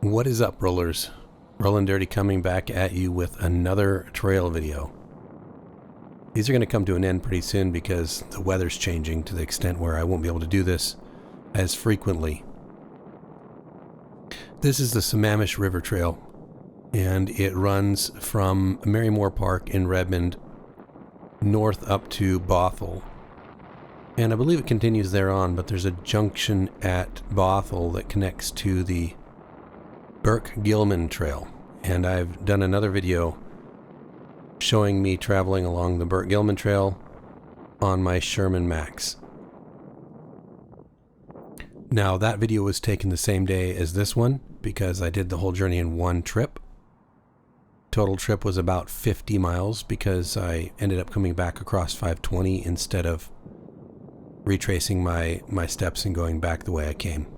What is up, rollers? Rollin' Dirty coming back at you with another trail video. These are going to come to an end pretty soon because the weather's changing to the extent where I won't be able to do this as frequently. This is the Sammamish River Trail, and it runs from Marymore Park in Redmond north up to Bothell. And I believe it continues there on, but there's a junction at Bothell that connects to the Burke-Gilman Trail. And I've done another video showing me traveling along the Burke-Gilman Trail on my Sherman Max. Now, that video was taken the same day as this one because I did the whole journey in one trip. Total trip was about 50 miles because I ended up coming back across 520 instead of retracing my steps and going back the way I came.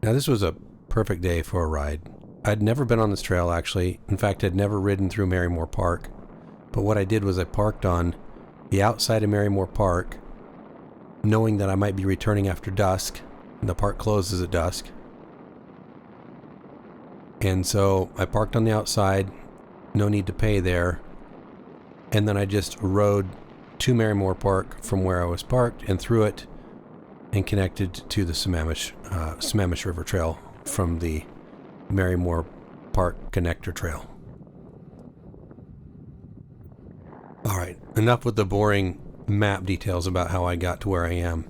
Now, this was a perfect day for a ride. I'd never been on this trail, actually. In fact, I'd never ridden through Marymore Park. But what I did was I parked on the outside of Marymore Park, knowing that I might be returning after dusk, and the park closes at dusk. And so I parked on the outside, no need to pay there. And then I just rode to Marymore Park from where I was parked and through it and connected to the Sammamish River Trail from the Marymore Park Connector Trail. All right, enough with the boring map details about how I got to where I am.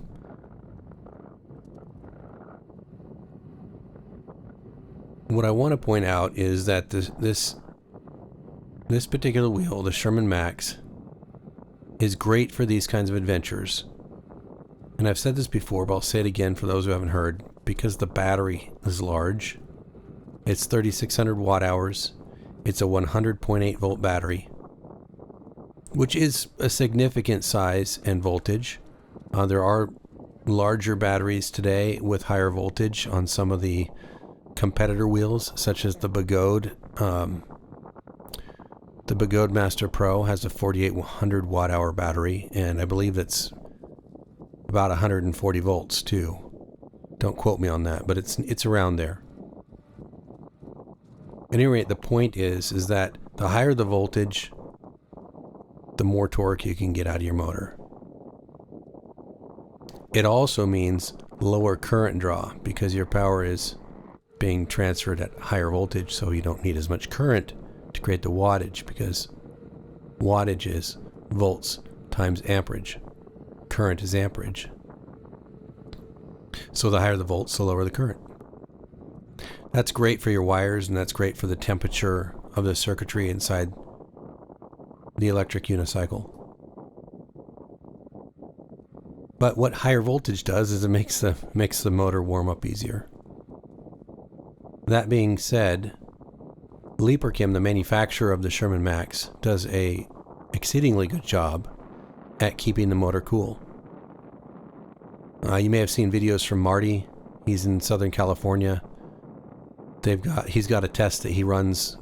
What I want to point out is that this particular wheel, the Sherman Max, is great for these kinds of adventures. And I've said this before, but I'll say it again for those who haven't heard, because the battery is large. It's 3,600 watt hours. It's a 100.8 volt battery, which is a significant size and voltage. There are larger batteries today with higher voltage on some of the competitor wheels, such as the Begode. The Begode Master Pro has a 4,800 watt hour battery, and I believe it's about 140 volts too. Don't quote me on that, but it's around there. At any rate, the point is that the higher the voltage, the more torque you can get out of your motor. It also means lower current draw because your power is being transferred at higher voltage, so you don't need as much current to create the wattage, because wattage is volts times amperage. Current is amperage. So the higher the volts, the lower the current. That's great for your wires, and that's great for the temperature of the circuitry inside the electric unicycle. But what higher voltage does is it makes the motor warm up easier. That being said, Leaperchem, the manufacturer of the Sherman Max, does a exceedingly good job at keeping the motor cool. You may have seen videos from Marty. He's in Southern California. He's got a test that he runs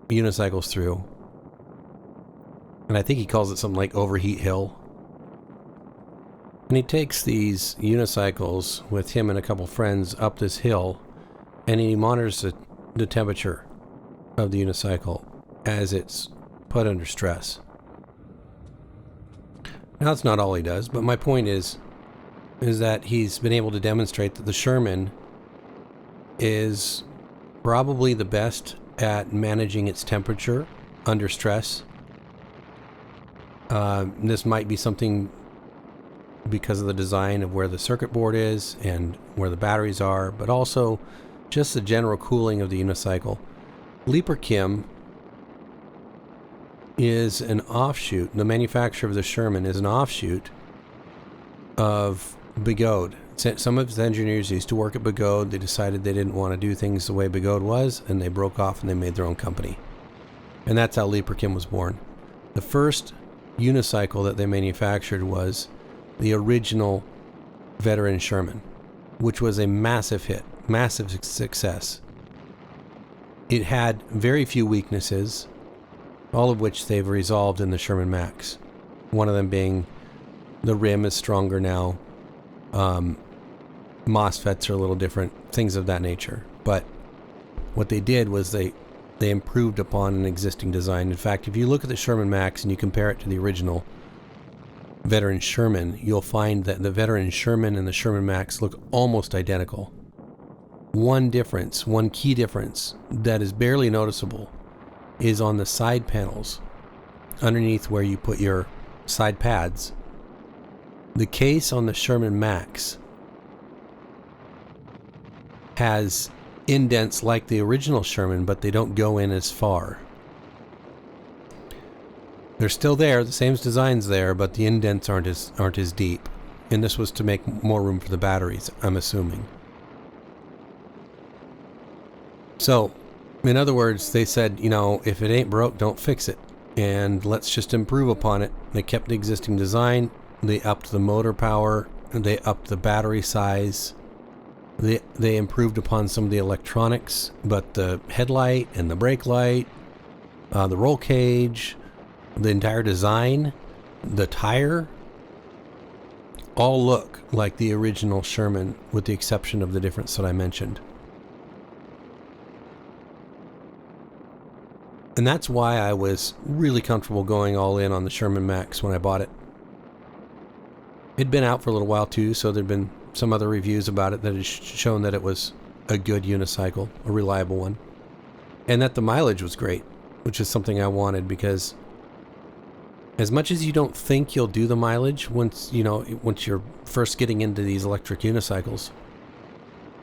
unicycles through, and I think he calls it something like Overheat Hill. And he takes these unicycles with him and a couple friends up this hill, and he monitors the temperature of the unicycle as it's put under stress. Now, that's not all he does, but my point is that he's been able to demonstrate that the Sherman is probably the best at managing its temperature under stress. This might be something because of the design of where the circuit board is and where the batteries are, but also just the general cooling of the unicycle. Leaperchem is an offshoot. The manufacturer of the Sherman is an offshoot of Begode. Some of its engineers used to work at Begode. They decided they didn't want to do things the way Begode was, and they broke off and they made their own company. And that's how Leaperchem was born. The first unicycle that they manufactured was the original Veteran Sherman, which was a massive hit, massive success. It had very few weaknesses, all of which they've resolved in the Sherman Max. One of them being the rim is stronger now. MOSFETs are a little different, things of that nature. But what they did was they improved upon an existing design. In fact, if you look at the Sherman Max and you compare it to the original Veteran Sherman, you'll find that the Veteran Sherman and the Sherman Max look almost identical. One difference, one key difference that is barely noticeable is on the side panels, underneath where you put your side pads. The case on the Sherman Max has indents like the original Sherman, but they don't go in as far. They're still there, the same design's there, but the indents aren't as deep. And this was to make more room for the batteries, I'm assuming. So, in other words, they said, you know, if it ain't broke, don't fix it. And let's just improve upon it. They kept the existing design, they upped the motor power, they upped the battery size, they improved upon some of the electronics, but the headlight and the brake light, the roll cage, the entire design, the tire, all look like the original Sherman with the exception of the difference that I mentioned. And that's why I was really comfortable going all in on the Sherman Max when I bought it. It'd been out for a little while too, so there'd been some other reviews about it that had shown that it was a good unicycle, a reliable one. And that the mileage was great, which is something I wanted, because as much as you don't think you'll do the mileage once you're first getting into these electric unicycles,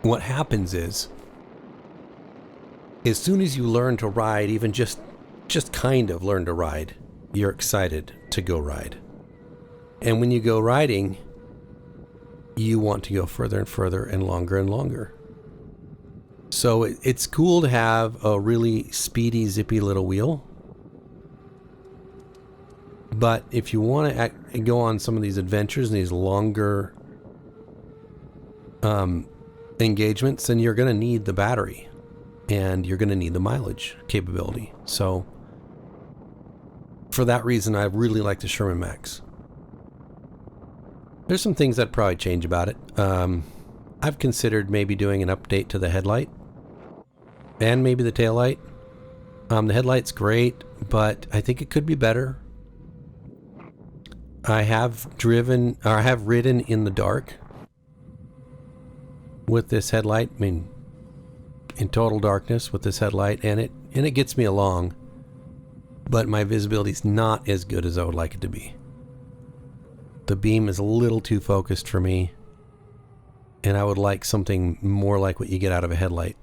what happens is, as soon as you learn to ride, even just kind of learn to ride, you're excited to go ride. And when you go riding, you want to go further and further and longer. So it's cool to have a really speedy, zippy little wheel. But if you want to go on some of these adventures and these longer engagements, then you're going to need the battery. And you're going to need the mileage capability. So for that reason, I really like the Sherman Max. There's some things I'd probably change about it. I've considered maybe doing an update to the headlight and maybe the taillight. The headlight's great, but I think it could be better. I have ridden in the dark with this headlight. I mean, in total darkness with this headlight, and it gets me along, but my visibility is not as good as I would like it to be. The beam is a little too focused for me, and I would like something more like what you get out of a headlight,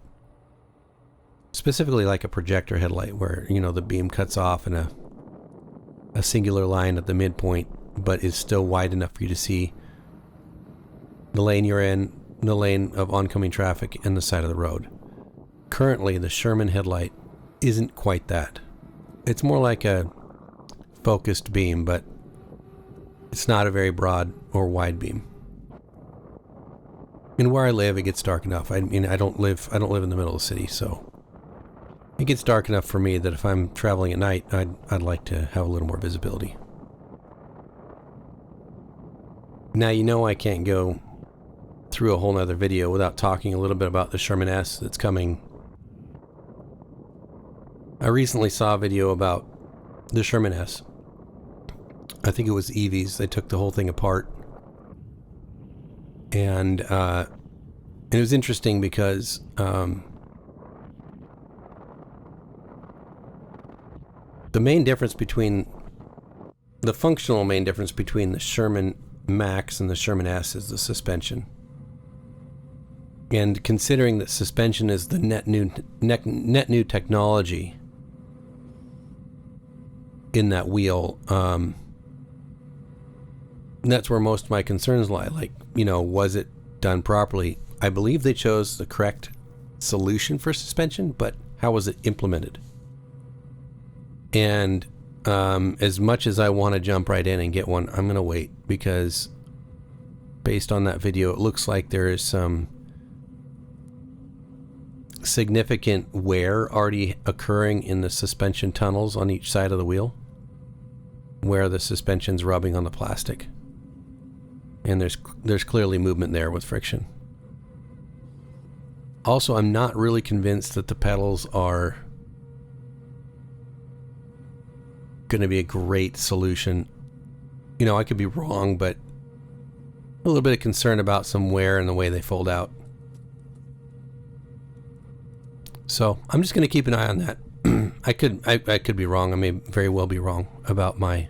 specifically like a projector headlight, where the beam cuts off in a singular line at the midpoint, but is still wide enough for you to see the lane you're in, the lane of oncoming traffic, and the side of the road. Currently, the Sherman headlight isn't quite that. It's more like a focused beam, but it's not a very broad or wide beam. And where I live, it gets dark enough. I mean, I don't live in the middle of the city, so it gets dark enough for me that if I'm traveling at night, I'd like to have a little more visibility. Now, I can't go through a whole nother video without talking a little bit about the Sherman-S that's coming. I recently saw a video about the Sherman-S. I think it was Evie's. They took the whole thing apart. And it was interesting because the functional main difference between the Sherman Max and the Sherman-S is the suspension. And considering that suspension is the net new technology in that wheel, that's where most of my concerns lie. Like, was it done properly? I believe they chose the correct solution for suspension, but how was it implemented? And as much as I want to jump right in and get one, I'm going to wait, because based on that video, it looks like there is some significant wear already occurring in the suspension tunnels on each side of the wheel, where the suspension's rubbing on the plastic. And there's clearly movement there with friction. Also, I'm not really convinced that the pedals are going to be a great solution. You know, I could be wrong, but a little bit of concern about some wear and the way they fold out. So I'm just going to keep an eye on that. I could be wrong. I may very well be wrong about my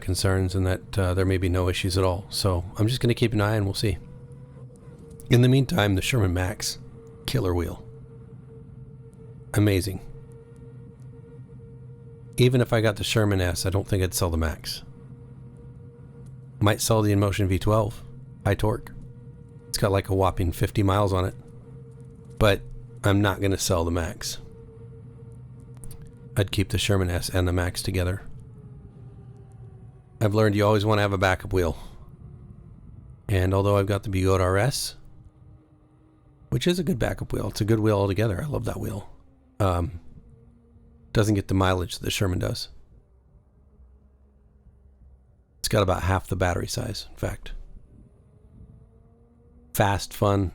concerns, and that there may be no issues at all. So I'm just going to keep an eye and we'll see. In the meantime, the Sherman Max, killer wheel. Amazing. Even if I got the Sherman-S, I don't think I'd sell the Max. Might sell the InMotion V12, high torque. It's got like a whopping 50 miles on it. But I'm not going to sell the Max. I'd keep the Sherman-S and the Max together. I've learned you always want to have a backup wheel. And although I've got the Bugoda RS, which is a good backup wheel, it's a good wheel altogether. I love that wheel. Doesn't get the mileage that the Sherman does. It's got about half the battery size, in fact. Fast, fun,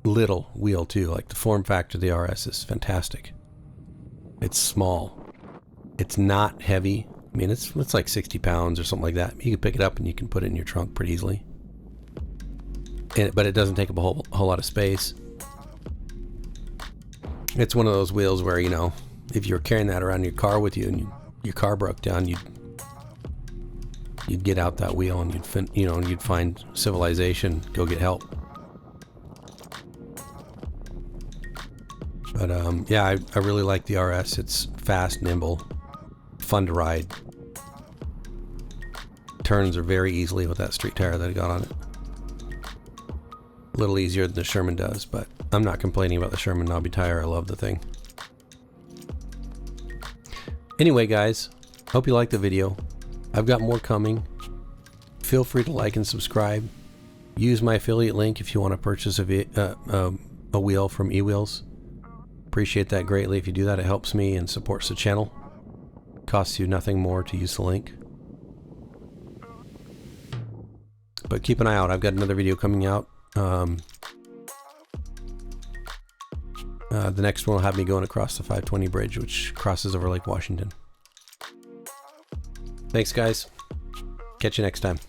little wheel too. Like the form factor of the RS is fantastic. It's small. It's not heavy. I mean, it's like 60 pounds or something like that. You can pick it up and you can put it in your trunk pretty easily. But it doesn't take up a whole lot of space. It's one of those wheels where, you know, if you were carrying that around in your car with you and your car broke down, you'd get out that wheel and you'd find civilization, go get help. But yeah, I really like the RS. It's fast, nimble, fun to ride. Turns are very easily with that street tire that I got on it. A little easier than the Sherman does, but I'm not complaining about the Sherman knobby tire. I love the thing. Anyway, guys, hope you liked the video. I've got more coming. Feel free to like and subscribe. Use my affiliate link if you want to purchase a wheel from eWheels. Appreciate that greatly. If you do that, it helps me and supports the channel. Costs you nothing more to use the link. But keep an eye out. I've got another video coming out. The next one will have me going across the 520 bridge, which crosses over Lake Washington. Thanks, guys. Catch you next time.